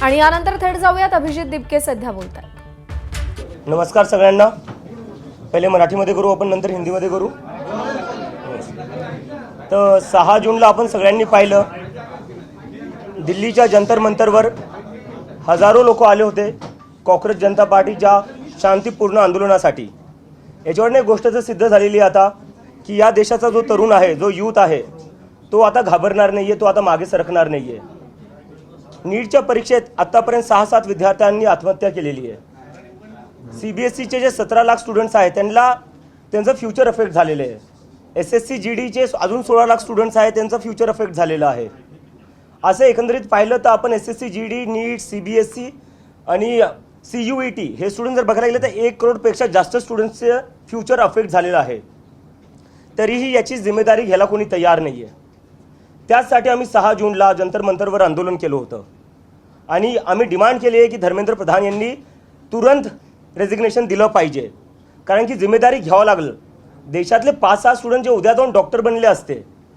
आणि यानंतर थेट जाऊयात अभिजित दिपके सध्या बोलतात। नमस्कार सगळ्यांना। पहिले मराठीमध्ये करू आपण, नंतर हिंदीमध्ये करू। तर 6 जूनला आपण सगळ्यांनी पाहिलं, दिल्लीच्या जंतर मंतरवर हजारो लोक आले होते काँग्रेस जनता पार्टीच्या शांतीपूर्ण आंदोलनासाठी। याच्यावरून एक गोष्ट सिद्ध झालेली आहे आता की या देशाचा जो तरुण आहे, जो यूथ आहे, तो आता घाबरणार नाहीये, तो आता मागे सरकणार नाहीये। नीटच्या परीक्षेत आतापर्यंत 6-7 विद्यार्थ्यांनी आत्महत्या केलेली आहे। सीबीएसईचे जे 17 लाख स्टुडंट्स आहेत त्यांचं फ्युचर अफेक्ट झालेलं आहे। एसएससी जीडीचे अजून 16 लाख स्टुडंट्स आहेत, त्यांचं फ्युचर अफेक्ट झालेलं आहे। असं एकंदरीत पाहिलं तर आपण एसएससी जीडी, नीट, सीबीएसई आणि सीयूईटी हे स्टुडंट जर बघायला गेले तर 1 करोडपेक्षा जास्त स्टुडंट्सचे फ्युचर अफेक्ट झालेलं आहे। तरीही याची जिम्मेदारी घ्यायला कोणी तयार नाही आहे। त्यासाठी आम्ही 6 जूनला जंतर मंतरवर आंदोलन केलं होतं आणि आम्ही डिमांड केली आहे की धर्मेंद्र प्रधान यांनी तुरंत रेजिग्नेशन दिलं पाहिजे, कारण की जिम्मेदारी घ्यावं लागलं। देशातले 5-6 स्टुडंट जे उद्या जाऊन डॉक्टर बनले असते,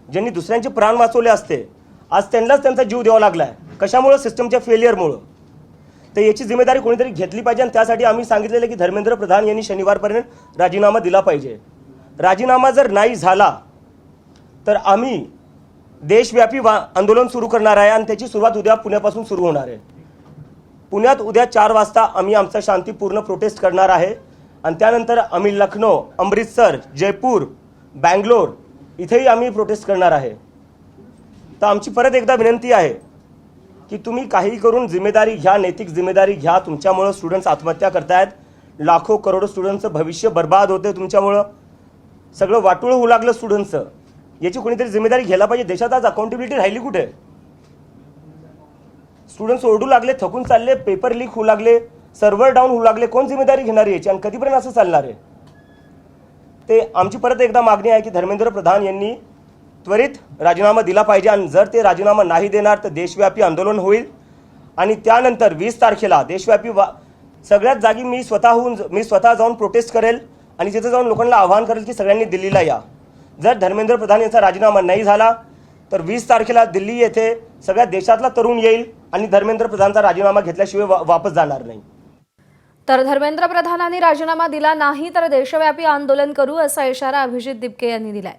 ज्यांनी दुसऱ्यांचे प्राण वाचवले असते, आज त्यांनाच त्यांचा जीव द्यावा लागला आहे। कशामुळे? सिस्टमच्या फेलियरमुळे। तर याची जिम्मेदारी कोणीतरी घेतली पाहिजे आणि त्यासाठी आम्ही सांगितलेलं की धर्मेंद्र प्रधान यांनी शनिवारपर्यंत राजीनामा दिला पाहिजे। राजीनामा जर नाही झाला तर आम्ही देशव्यापी आंदोलन सुरू करणार आहे आणि त्याची सुरुवात उद्या पुण्यापासून सुरू होणार आहे। पुण्यात उद्या 4 वाजता आम्ही आमचा शांतीपूर्ण प्रोटेस्ट करणार आहे आणि त्यानंतर आम्ही लखनौ, अमृतसर, जयपूर, बँगलोर इथेही आम्ही प्रोटेस्ट करणार आहे। तर आमची परत एकदा विनंती आहे की तुम्ही काही करून जिम्मेदारी घ्या, नैतिक जिम्मेदारी घ्या। तुमच्यामुळे स्टुडंट्स आत्महत्या करतायत, लाखो करोडो स्टुडंट्सचं भविष्य बर्बाद होते तुमच्यामुळे, सगळं वाटोळं होऊ लागलं स्टुडंट्सचं। याची कोणीतरी जिम्मेदारी घ्यायला पाहिजे। देशात आज अकाउंटेबिलिटी राहिली कुठे? स्टुडंट्स ओरडू लागले, थकून चालले, पेपर लीक होऊ लागले, सर्व्हर डाऊन होऊ लागले। कोण जिम्मेदारी घेणार याची आणि कधीपर्यंत असं चालणार आहे? ते आमची परत एकदा मागणी आहे की धर्मेंद्र प्रधान यांनी त्वरित राजीनामा दिला पाहिजे आणि जर ते राजीनामा नाही देणार तर देशव्यापी आंदोलन होईल आणि त्यानंतर 20 तारखेला देशव्यापी सगळ्याच जागी मी स्वतः जाऊन प्रोटेस्ट करेल आणि तिथे जाऊन लोकांना आवाहन करेल की सगळ्यांनी दिल्लीला या। जर धर्मेंद्र प्रधान यांचा राजीनामा नाही झाला तर 20 तारखेला दिल्ली येथे सगळ्या देशातला तरुण येईल आणि धर्मेंद्र प्रधानचा राजीनामा घेतल्याशिवाय वापस जाणार नाही। तर धर्मेंद्र प्रधानांनी राजीनामा दिला नाही तर देशव्यापी आंदोलन करू असा इशारा अभिजित दिपके यांनी दिलाय।